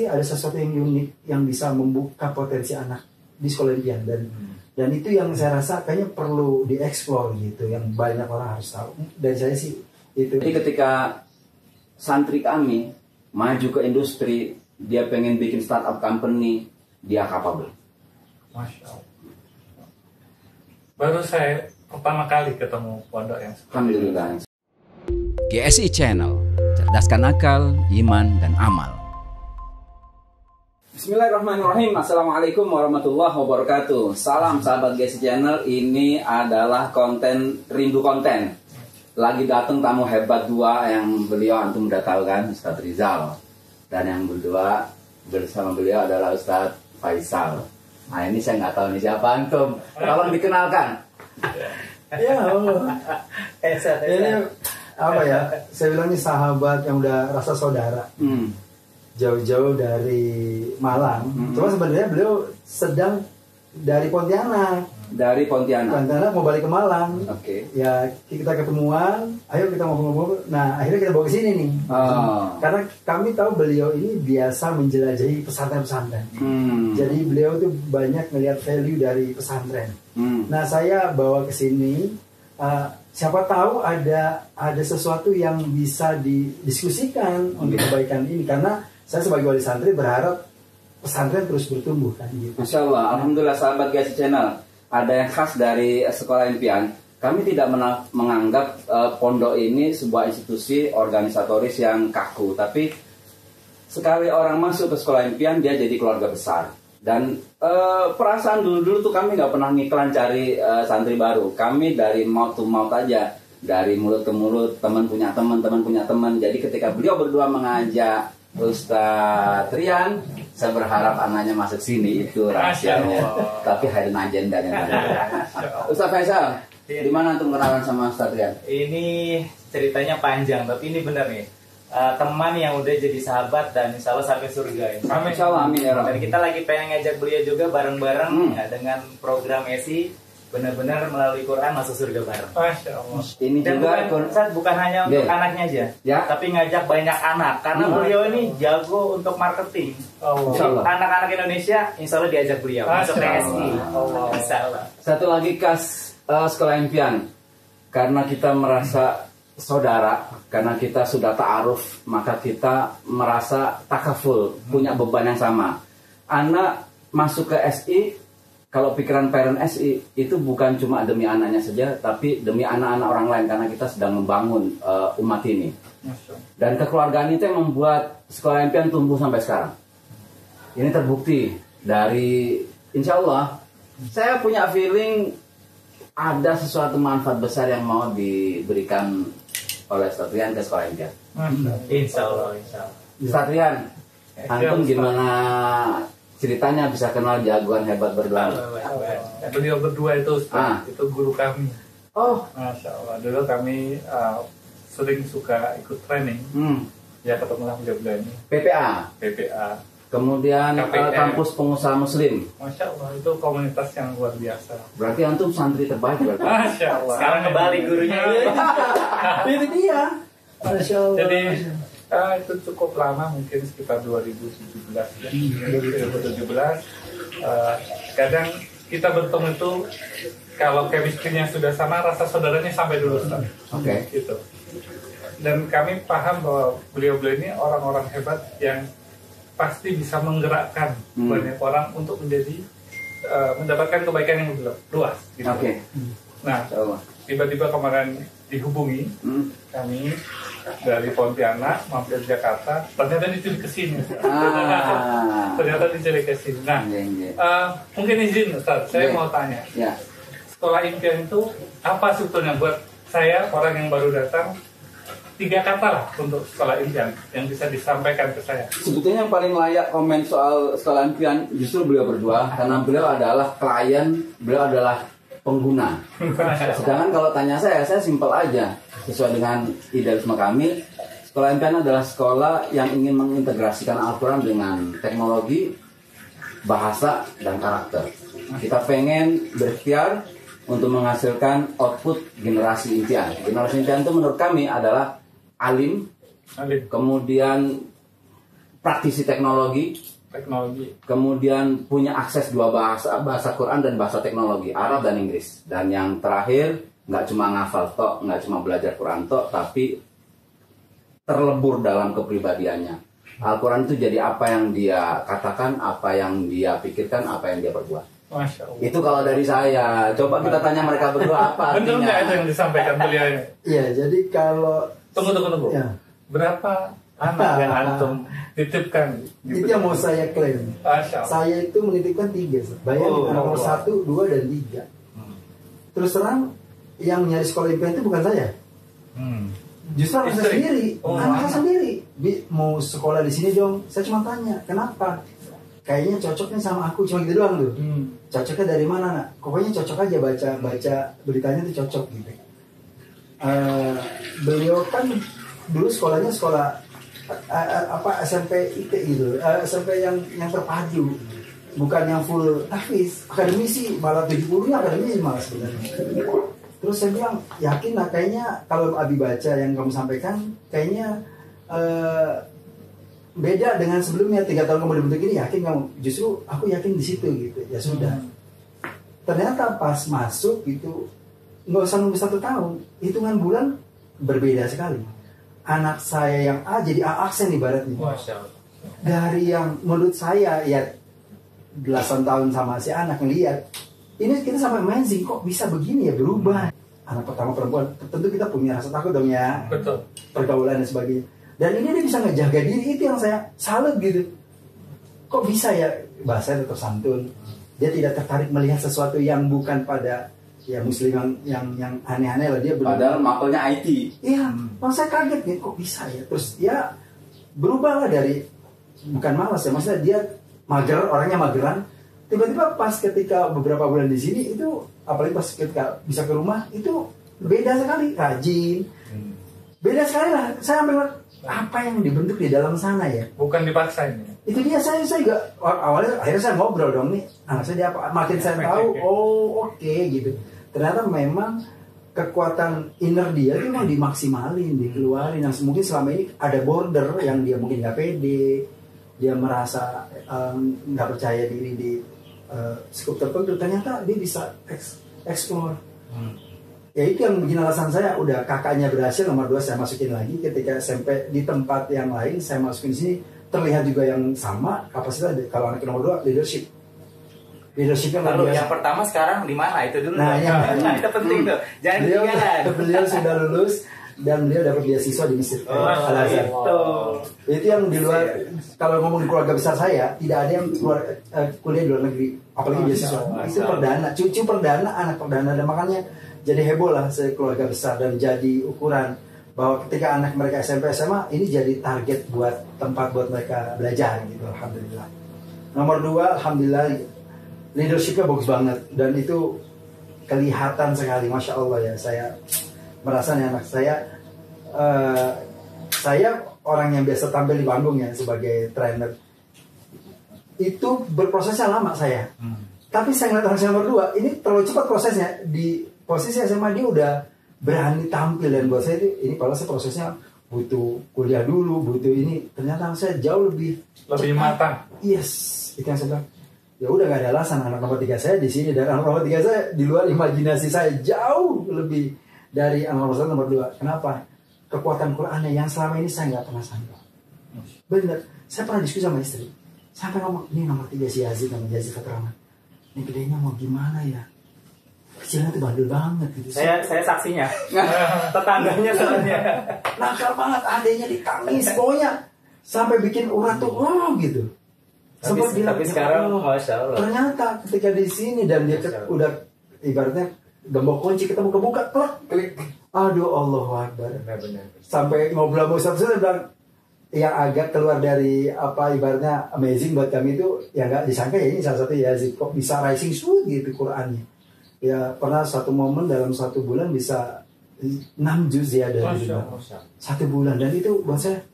pasti ada sesuatu yang unik yang bisa membuka potensi anak di sekolah impian, dan itu yang saya rasa kayaknya perlu dieksplor gitu, yang banyak orang harus tahu. Dan saya sih itu. Jadi ketika santri kami maju ke industri, dia pengen bikin startup company, dia capable. Masya Allah. Baru saya pertama kali ketemu pondok yang seperti Alhamdulillah. GSI Channel, cerdaskan akal, iman, dan amal. Bismillahirrahmanirrahim. Assalamualaikum warahmatullahi wabarakatuh. Salam sahabat GSI Channel. Ini adalah konten rindu konten. Lagi datang tamu hebat dua yang beliau antum udah tahu kan, Ustadz Rizal. Dan yang berdua bersama beliau adalah Ustadz Faisal. Nah ini saya nggak tahu nih siapa antum. Tolong dikenalkan. Ya Allah. Ini apa ya? Saya bilang ini sahabat yang udah rasa saudara. Jauh-jauh dari Malang. Cuma sebenarnya beliau sedang dari Pontianak. Dari Pontianak. Pontianak mau balik ke Malang. Oke. Ya kita ketemuan. Ayo kita ngobrol-ngobrol. Nah akhirnya kita bawa ke sini nih. Karena kami tahu beliau ini biasa menjelajahi pesantren-pesantren. Jadi beliau tuh banyak melihat value dari pesantren. Nah saya bawa ke sini. Siapa tahu ada sesuatu yang bisa didiskusikan untuk kebaikan ini, karena saya sebagai wali santri berharap pesantren terus bertumbuh kan gitu. Masya Allah, alhamdulillah sahabat GSI Channel. Ada yang khas dari sekolah impian. Kami tidak menganggap pondok ini sebuah institusi organisatoris yang kaku, tapi sekali orang masuk ke sekolah impian dia jadi keluarga besar. Dan perasaan dulu tuh kami nggak pernah ngiklan cari santri baru. Kami dari mouth to mouth aja, dari mulut ke mulut, teman punya teman, teman punya teman. Jadi ketika beliau berdua mengajak Ustadz Rian, saya berharap anaknya masuk sini, itu rahasianya. Tapi hidden agenda yang Ustadz Faisal, di mana antum kenalan sama Ustadz Rian? Ini ceritanya panjang, tapi ini benar nih. Teman yang udah jadi sahabat dan insya Allah sampai surga. Amin, insya Allah, amin ya Rabbi. Dan kita lagi pengen ngajak beliau juga bareng-bareng ya, dengan program ESI, benar-benar melalui Quran masuk surga bareng. Masya Allah. Ini Dan juga bukan hanya untuk anaknya aja, tapi ngajak banyak anak. Karena beliau ini jago untuk marketing. Anak-anak Indonesia insya Allah diajak beliau masuk ESI. Insya Allah. Satu lagi khas sekolah impian, karena kita merasa saudara, karena kita sudah ta'aruf, maka kita merasa takaful, punya beban yang sama. Anak masuk ke SI, kalau pikiran parent SI itu bukan cuma demi anaknya saja, tapi demi anak-anak orang lain, karena kita sedang membangun umat ini. Dan kekeluargaan itu yang membuat sekolah impian tumbuh sampai sekarang. Ini terbukti dari, insya Allah, saya punya feeling ada sesuatu manfaat besar yang mau diberikan oleh Ustadz Rian ke sekolah impian. Insya Allah, insya Allah. Ustadz Rian, antum gimana ceritanya bisa kenal jagoan hebat berdua? Beliau berdua itu itu guru kami. Oh, Masya Allah. Dulu kami sering suka ikut training. Ya ketemulah beliau ini. PPA. Kemudian kampus pengusaha muslim. Masya Allah, itu komunitas yang luar biasa. Berarti antum santri terbaik berarti. Masya Allah. Sekarang kembali gurunya. Itu dia. Masya Allah. Jadi itu cukup lama, mungkin sekitar 2017 ya. 2017. Kadang kita bertemu itu kalau chemistry-nya sudah sama, rasa saudaranya sampai dulu. Oke. Gitu. Dan kami paham bahwa beliau-beliau ini orang-orang hebat yang pasti bisa menggerakkan banyak orang untuk menjadi mendapatkan kebaikan yang lebih luas. Gitu. Oke. Nah, tiba-tiba kemarin dihubungi kami dari Pontianak mampir Jakarta, ternyata diculik ke sini. Ternyata diculik ke sini. Nah, mungkin izin Ustaz, saya mau tanya. Sekolah impian itu apa sebetulnya buat saya orang yang baru datang? 3 kata lah untuk sekolah impian yang bisa disampaikan ke saya. Sebetulnya yang paling layak komen soal sekolah impian justru beliau berdua, karena beliau adalah klien, beliau adalah pengguna. Sedangkan kalau tanya saya simpel aja. Sesuai dengan idealisme kami, sekolah impian adalah sekolah yang ingin mengintegrasikan Al-Quran dengan teknologi, bahasa, dan karakter. Kita pengen berikhtiar untuk menghasilkan output generasi impian. Generasi impian itu menurut kami adalah alim, kemudian praktisi teknologi, kemudian punya akses dua bahasa Quran dan bahasa teknologi, Arab dan Inggris. Dan yang terakhir, nggak cuma ngafal tok, nggak cuma belajar Quran tok, tapi terlebur dalam kepribadiannya. Al-Quran itu jadi apa yang dia katakan, apa yang dia pikirkan, apa yang dia perbuat. Masya Allah. Itu kalau dari saya. Coba kita tanya mereka berdua apa artinya. Benar nggak itu yang disampaikan beliau ini? Iya, jadi kalau tunggu. Ya. Berapa anak yang antum titipkan? Itu yang mau saya klaim. Saya itu menitipkan 3. Bayangin anak nomor 1, 2, dan 3. Terus terang yang nyari sekolah impian itu bukan saya. Justru anak saya sendiri. Anak saya sendiri. Mau sekolah di sini dong. Saya cuma tanya, kenapa? Kayaknya cocoknya sama aku, cuma gitu doang tuh. Cocoknya dari mana, nak? Pokoknya cocok aja baca beritanya tuh cocok gitu. Beliau kan dulu sekolahnya sekolah SMP IT gitu, SMP yang terpadu, bukan yang full tahfiz, akademisi, malah 70-nya akademisi malah sebenarnya. Terus saya bilang, yakin lah kayaknya kalau Abi baca yang kamu sampaikan, kayaknya beda dengan sebelumnya. 3 tahun kamu dibentuk ini, yakin kamu? Justru aku yakin di situ gitu. Ya sudah. Ternyata pas masuk gitu, nggak usah nunggu 1 tahun, hitungan bulan berbeda sekali. Anak saya yang A jadi A aksen ibaratnya. Dari yang menurut saya ya belasan tahun sama si anak ngeliat, ini kita sampai amazing, kok bisa begini ya, berubah. Anak pertama perempuan, tentu kita punya rasa takut dong ya. Betul. Pergaulan dan sebagainya. Dan ini dia bisa ngejaga diri, itu yang saya salut gitu. Kok bisa ya, bahasanya tetap santun. Dia tidak tertarik melihat sesuatu yang bukan pada ya muslim yang aneh-aneh lah, dia benar. Padahal makelnya IT. Iya, saya kaget nih, kok bisa ya. Terus ya berubah lah dari, bukan malas ya, maksudnya dia mager, orangnya mageran. Tiba-tiba pas ketika beberapa bulan di sini itu, apalagi pas ketika bisa ke rumah, itu beda sekali, rajin. Beda sekali lah, saya ambil apa yang dibentuk di dalam sana ya. Bukan dipaksa ini. Itu dia, saya juga awalnya, akhirnya saya ngobrol dong nih, anak saya dia apa, makin saya tahu, oke, gitu. Ternyata memang kekuatan inner dia itu memang dimaksimalin, dikeluarin. Yang mungkin selama ini ada border yang dia mungkin nggak pede, dia merasa nggak percaya diri di skup tertentu, ternyata dia bisa explore. Ya itu yang bikin alasan saya, udah kakaknya berhasil, nomor 2 saya masukin lagi, ketika SMP di tempat yang lain saya masukin sini, terlihat juga yang sama kapasitas. Kalau anak nomor 2 leadershipnya lalu yang pertama sekarang di mana itu dulu. Nah, itu penting tuh, jangan ketinggalan. Beliau sudah lulus dan beliau dapat beasiswa di Mesir. Itu yang di luar, kalau ngomong keluarga besar saya, tidak ada yang kuliah di luar negeri, apalagi beasiswa. Itu perdana, cucu perdana, anak perdana, dan makanya jadi heboh lah keluarga besar, dan jadi ukuran bahwa ketika anak mereka SMP SMA ini jadi target buat tempat buat mereka belajar gitu. Alhamdulillah. Nomor 2, alhamdulillah leadershipnya bagus banget, dan itu kelihatan sekali, masya Allah ya. Saya merasa nih anak saya orang yang biasa tampil di panggung ya sebagai trainer, itu berprosesnya lama saya. Tapi saya ngeliat anak saya nomor 2 ini terlalu cepat prosesnya. Di posisi SMA dia udah berani tampil, dan buat saya ini padahal prosesnya butuh kuliah dulu, butuh ini. Ternyata saya jauh lebih matang. Yes, itu yang saya bilang. Ya udah gak ada alasan, anak nomor 3 saya di sini, dan anak nomor 3 saya di luar imajinasi saya jauh lebih dari anak nomor 1 nomor 2. Kenapa? Kekuatan Qurannya yang selama ini saya nggak pernah sangka. Bener, saya pernah diskusi sama istri, sampai ngomong, ini nomor 3 si Yazid, namanya Yazid Fatraman, ini gedenya mau gimana ya? Kecilnya tuh bandel banget gitu. Saya saksinya. Tetangganya soalnya. Nakal banget, adanya ditangis, pokoknya sampai bikin urat tuh gitu. Sempat bilang, tapi sekarang Masya Allah. Ternyata ketika di sini dan dia udah ibaratnya gembok kunci ketemu kebuka, klik. Aduh, Allahu Akbar. Benar. Sampai ngobrol sama Ustaz bilang, yang agak keluar dari apa ibaratnya amazing buat kami itu, yang nggak disangka ya ini salah satu Yazid kok bisa rising shoot gitu Qurannya. Ya pernah satu momen dalam 1 bulan bisa 6 juz ya dari 1 bulan, dan itu buat saya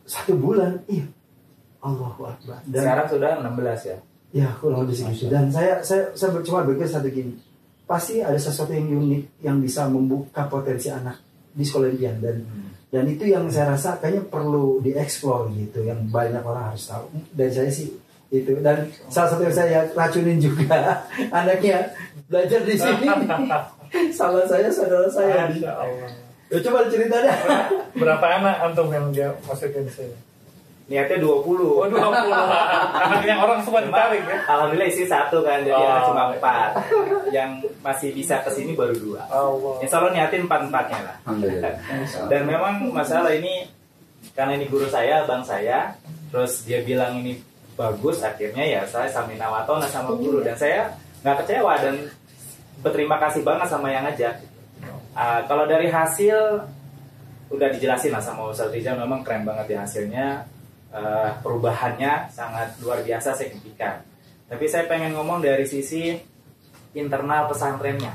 1 bulan, iya. Allahu Akbar. Dan sekarang sudah 16 ya? Ya, kurang lebih segitu. Dan saya cuma berpikir satu gini, pasti ada sesuatu yang unik yang bisa membuka potensi anak di sekolah impian dan itu yang saya rasa kayaknya perlu dieksplor gitu, yang banyak orang harus tahu. Dan saya sih itu, dan salah satu yang saya racunin juga anaknya belajar di sini. Sama saya, saudara saya. Ya, coba cerita deh. Berapa anak antum yang dia masukin di sini? Niatnya 20. Oh, 20. Anaknya orang semua ditarik ya. Alhamdulillah isi 1 kan, jadi anak cuma 4. Yang masih bisa kesini baru 2. Insya Allah niatin 4-4-nya lah. Dan memang masalah ini karena ini guru saya, abang saya, terus dia bilang ini bagus, akhirnya ya saya samina watona sama guru, dan saya nggak kecewa dan berterima kasih banget sama yang ngajak. Kalau dari hasil udah dijelasin lah sama Ustaz Rizal, memang keren banget ya hasilnya, perubahannya sangat luar biasa, signifikan. Tapi saya pengen ngomong dari sisi internal pesantrennya,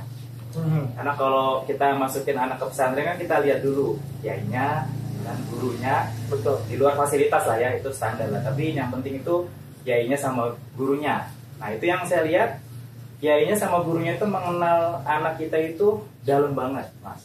karena kalau kita masukin anak ke pesantren kan kita lihat dulu kiainya dan gurunya, betul, di luar fasilitas lah ya, itu standar lah. Tapi yang penting itu kiainya sama gurunya. Nah itu yang saya lihat, kiainya sama gurunya itu mengenal anak kita itu dalam banget, Mas.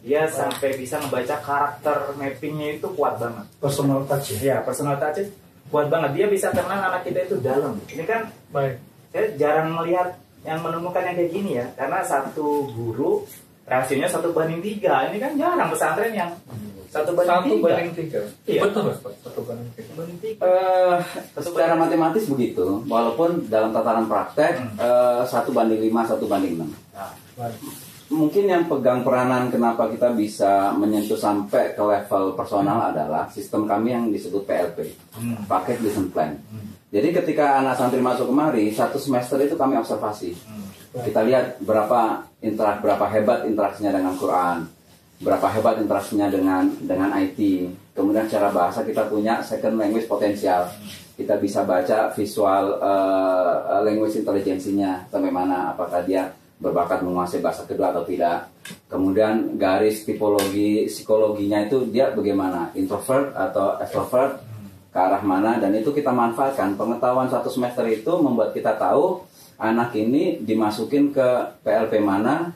Dia sampai bisa membaca karakter mappingnya itu kuat banget. Personal touch ya? Iya, personal touch kuat banget. Dia bisa kenal anak kita itu dalam. Ini kan baik. Saya jarang melihat yang menemukan yang kayak gini ya. Karena satu guru rasionya 1:3. Ini kan jarang pesantren yang 1:3. Iya. Betul, 1:3. Secara matematis begitu, walaupun dalam tataran praktek 1:5, 1:6. Mungkin yang pegang peranan kenapa kita bisa menyentuh sampai ke level personal adalah sistem kami yang disebut PLP, Paket Lesson Plan. Jadi ketika anak santri masuk kemari, 1 semester itu kami observasi. Kita lihat berapa hebat interaksinya dengan Quran, berapa hebat interaksinya dengan IT. Kemudian secara bahasa kita punya second language potensial. Kita bisa baca visual language intelligensinya sampai mana, apakah dia berbakat menguasai bahasa kedua atau tidak. Kemudian garis tipologi psikologinya itu dia bagaimana, introvert atau extrovert, ke arah mana, dan itu kita manfaatkan. Pengetahuan 1 semester itu membuat kita tahu anak ini dimasukin ke PLP mana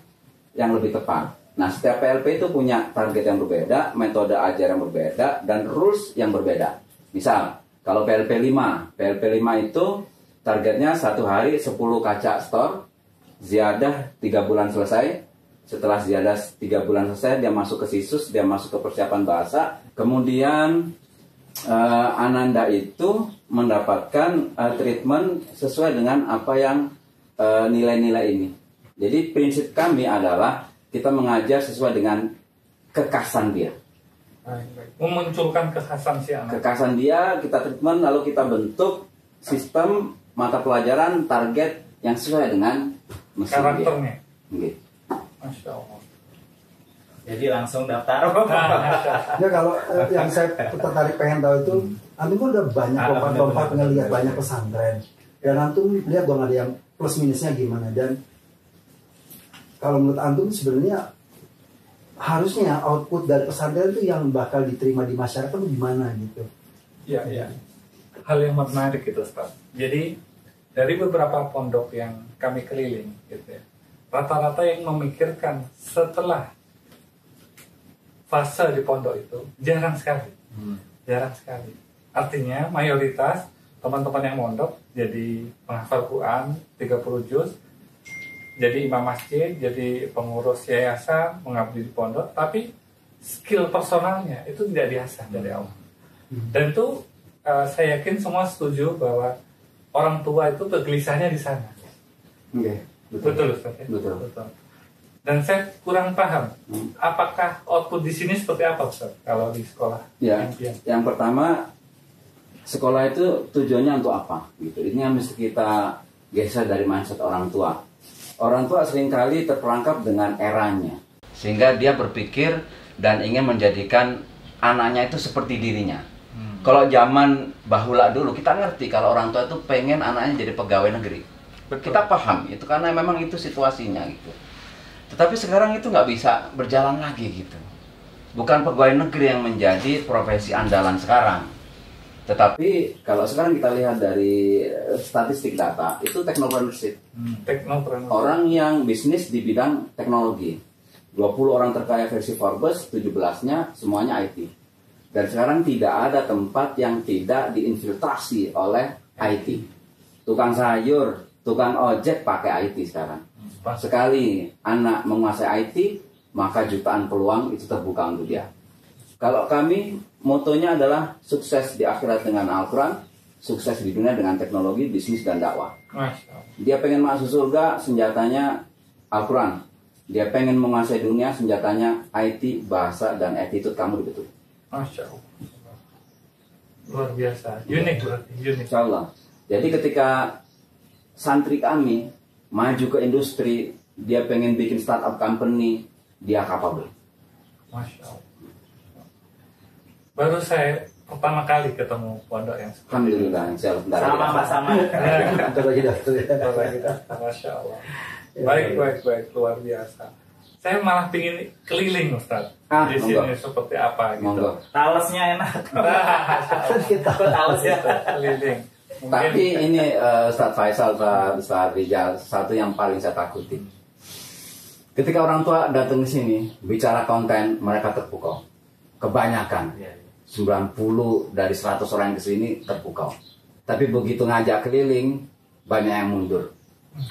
yang lebih tepat. Nah, setiap PLP itu punya target yang berbeda, metode ajar yang berbeda, dan rules yang berbeda. Misal, kalau PLP 5 itu targetnya 1 hari 10 kaca store, ziyadah 3 bulan selesai. Setelah ziyadah 3 bulan selesai, dia masuk ke sisus, dia masuk ke persiapan bahasa. Kemudian Ananda itu mendapatkan treatment sesuai dengan apa yang nilai-nilai ini. Jadi prinsip kami adalah kita mengajar sesuai dengan kekhasan dia. Memunculkan kekhasan si anak. Kekhasan dia kita treatment, lalu kita bentuk sistem mata pelajaran target yang sesuai dengan mesin karakternya. Gitu. Masya Allah. Jadi langsung daftar. Ya kalau yang saya tertarik pengen tahu itu, antum kan udah banyak lompat-lompat ngelihat banyak pesantren, dan antum lihat dong ada yang plus minusnya gimana. Dan kalau menurut antum sebenarnya harusnya output dari pesantren itu yang bakal diterima di masyarakat itu gimana gitu? Iya, iya. Hal yang menarik itu, Ustaz. Jadi dari beberapa pondok yang kami keliling, gitu ya, rata-rata yang memikirkan setelah fase di pondok itu jarang sekali. Artinya mayoritas teman-teman yang mondok jadi penghafal Quran 30 juz, jadi imam masjid, jadi pengurus yayasan, mengabdi di pondok, tapi skill personalnya itu tidak diasah dari awal. Dan itu saya yakin semua setuju bahwa orang tua itu kegelisahannya di sana. Betul, Ustaz, ya? Betul. Dan saya kurang paham, apakah output di sini seperti apa, Ustaz, kalau di sekolah? Ya, yang pertama, sekolah itu tujuannya untuk apa? Gitu. Ini yang mesti kita geser dari mindset orang tua. Orang tua seringkali terperangkap dengan eranya, sehingga dia berpikir dan ingin menjadikan anaknya itu seperti dirinya. Kalau zaman bahula dulu, kita ngerti kalau orang tua itu pengen anaknya jadi pegawai negeri. Betul. Kita paham itu karena memang itu situasinya gitu. Tetapi sekarang itu nggak bisa berjalan lagi gitu. Bukan pegawai negeri yang menjadi profesi andalan sekarang. Tetapi kalau sekarang kita lihat dari statistik data, itu technopreneurship. Orang yang bisnis di bidang teknologi. 20 orang terkaya versi Forbes, 17-nya semuanya IT. Dan sekarang tidak ada tempat yang tidak diinfiltrasi oleh IT. Tukang sayur, tukang ojek pakai IT sekarang. Sekali anak menguasai IT, maka jutaan peluang itu terbuka untuk dia. Kalau kami, motonya adalah sukses di akhirat dengan Al-Quran, sukses di dunia dengan teknologi, bisnis, dan dakwah. Dia pengen masuk surga, senjatanya Al-Quran. Dia pengen menguasai dunia, senjatanya IT, bahasa, dan attitude kamu betul. Masya Allah. Luar biasa. Unik berarti. Unik. Insya Allah. Jadi ketika santri kami maju ke industri, dia pengen bikin startup company, dia capable. Masya Allah. Baru saya pertama kali ketemu pondok yang seperti Alhamdulillah. Sama Pak, sama. Masya Allah. Baik, luar biasa. Saya malah pingin keliling, Ustaz. Di sini seperti apa gitu. Talesnya enak. Kita tales ya. Keliling. Tapi ini Ustaz Faisal, Ustaz Rijal, satu yang paling saya takuti. Ketika orang tua datang ke sini bicara konten, mereka terpukau. Kebanyakan 90 dari 100 orang yang ke sini terpukau. Tapi begitu ngajak keliling, banyak yang mundur.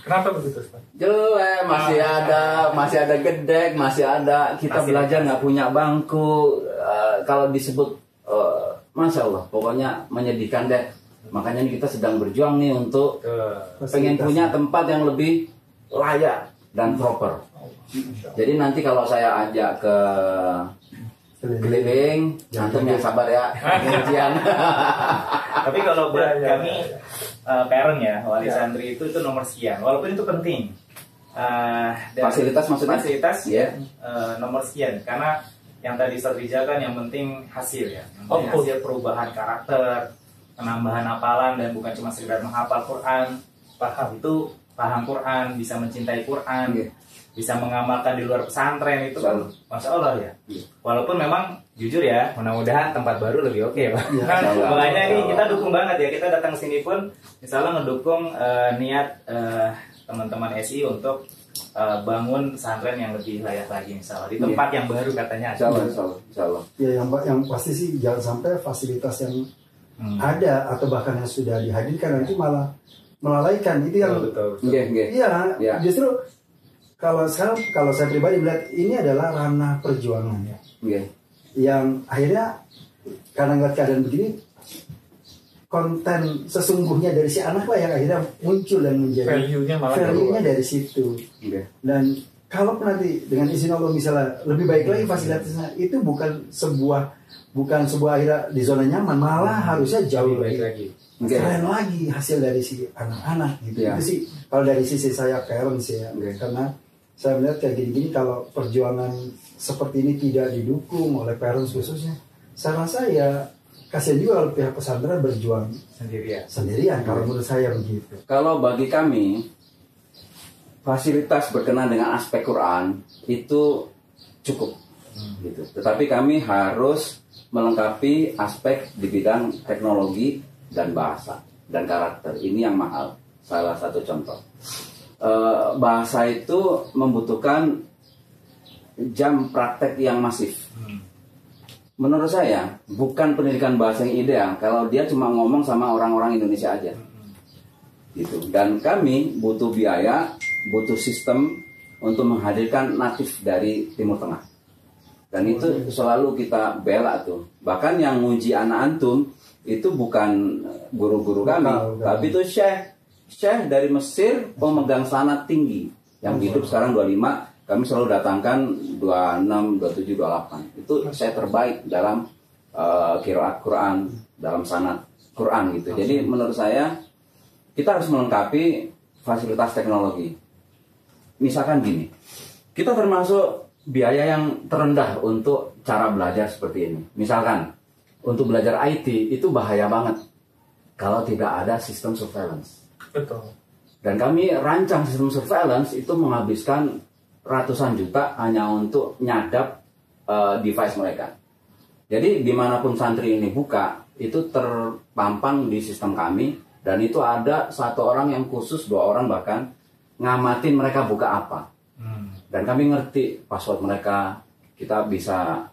Kenapa begitu, Ustaz? Jelek, masih ada gedek, masih ada kita belajar nggak punya bangku. Kalau disebut, Masya Allah, pokoknya menyedihkan deh. Makanya kita sedang berjuang nih untuk pengen punya tempat yang lebih layak dan proper. Jadi nanti kalau saya ajak ke keliling, antum yang sabar ya, ujian. Tapi kalau buat kami parent ya, wali santri itu nomor sekian. Walaupun itu penting. Fasilitas maksudnya? Fasilitas nomor sekian. Karena yang tadi Ustaz Rijal kan yang penting hasil ya. Hasil perubahan karakter, penambahan hafalan, dan bukan cuma sekedar menghafal Quran. Paham Quran, bisa mencintai Quran. Bisa mengamalkan di luar pesantren itu kan, Masya Allah ya. Walaupun memang jujur ya, mudah-mudahan tempat baru lebih oke Pak. Makanya ini kita dukung banget ya, kita datang sini pun misalnya ngedukung niat teman-teman SI untuk bangun pesantren yang lebih layak lagi insya Allah di tempat yang baru katanya. Insya Allah. Ya yang pasti sih jangan sampai fasilitas yang ada atau bahkan yang sudah dihadirkan itu malah melalaikan. Itu yang betul. Iya, justru kalau saya pribadi melihat ini adalah ranah perjuangan ya. Yang akhirnya karena ngeliat keadaan begini, konten sesungguhnya dari si anak lah yang akhirnya muncul dan menjadi value-nya dari situ. Dan kalau nanti dengan izin Allah misalnya lebih baik lagi fasilitasnya, itu bukan sebuah akhirnya di zona nyaman, malah harusnya jauh lebih lagi. Keren lagi hasil dari si anak-anak gitu. Itu sih kalau dari sisi saya parents ya. Karena saya melihat kayak gini-gini kalau perjuangan seperti ini tidak didukung oleh parents khususnya, saya rasa ya kasihan juga kalau pihak pesantren berjuang sendirian. Kalau menurut saya begitu. Kalau bagi kami fasilitas berkenaan dengan aspek Quran itu cukup gitu. Tetapi kami harus melengkapi aspek di bidang teknologi dan bahasa dan karakter. Ini yang mahal. Salah satu contoh. Bahasa itu membutuhkan jam praktek yang masif. Menurut saya bukan pendidikan bahasa yang ideal kalau dia cuma ngomong sama orang-orang Indonesia aja gitu. Dan kami butuh biaya, butuh sistem untuk menghadirkan natif dari Timur Tengah. Dan itu selalu kita bela tuh. Bahkan yang nguji anak antum itu bukan guru-guru kami, tapi itu Syekh dari Mesir, pemegang sanad tinggi yang hidup sekarang 25. Kami selalu datangkan 26, 27, 28. Itu Syekh terbaik dalam qiraat Quran, dalam sanad Quran gitu. Jadi menurut saya kita harus melengkapi fasilitas teknologi. Misalkan gini, kita termasuk biaya yang terendah untuk cara belajar seperti ini. Misalkan untuk belajar IT itu bahaya banget kalau tidak ada sistem surveillance. Betul. Dan kami rancang sistem surveillance itu menghabiskan ratusan juta hanya untuk nyadap device mereka. Jadi dimanapun santri ini buka, itu terpampang di sistem kami. Dan itu ada satu orang yang khusus, 2 orang bahkan, ngamatin mereka buka apa. Dan kami ngerti password mereka, kita bisa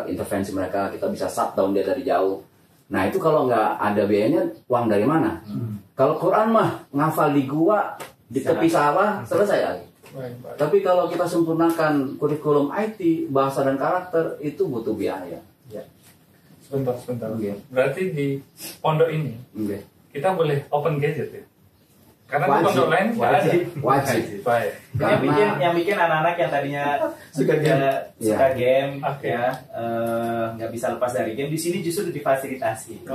intervensi mereka, kita bisa shutdown dia dari jauh. Nah itu kalau nggak ada biayanya, uang dari mana? Kalau Quran mah ngafal di gua, di tepi sawah, selesai lagi. Tapi kalau kita sempurnakan kurikulum IT, bahasa dan karakter, itu butuh biaya. Ya. Sebentar. Berarti di pondok ini, kita boleh open gadget ya? Karena di pondok lain nggak ada. Wajib. Baik. Yang bikin anak-anak yang tadinya suka game, nggak bisa lepas dari game, di sini justru difasilitasi.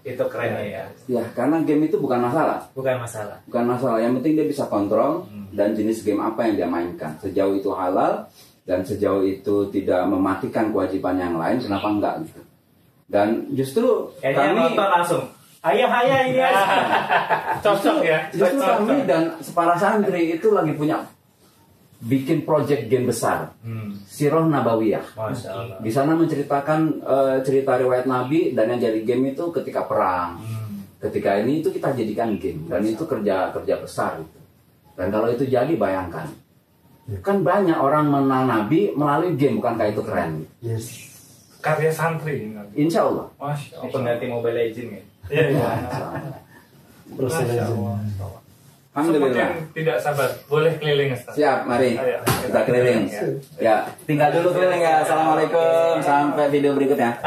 Itu keren ya. Ya, karena game itu bukan masalah. Bukan masalah. Yang penting dia bisa kontrol dan jenis game apa yang dia mainkan. Sejauh itu halal dan sejauh itu tidak mematikan kewajiban yang lain, kenapa enggak gitu. Dan justru kami nonton langsung. Ayah ini cocok ya. Justru kami dan para santri itu lagi punya bikin project game besar, Sirah Nabawiyah. Masya Allah. Di sana menceritakan cerita riwayat Nabi dan yang jadi game itu ketika perang. Ketika ini itu kita jadikan game dan itu kerja besar itu. Dan kalau itu jadi bayangkan, kan banyak orang mengenal Nabi melalui game, bukankah itu keren? Yes. Karya santri. Insya Allah. Masya Allah. Pengganti Mobile Legends ya. Iya. Alhamdulillah. Tidak sabar, boleh keliling Ustaz. Siap, mari kita keliling. Ya, tinggal dulu keliling ya. Assalamualaikum, sampai video berikutnya.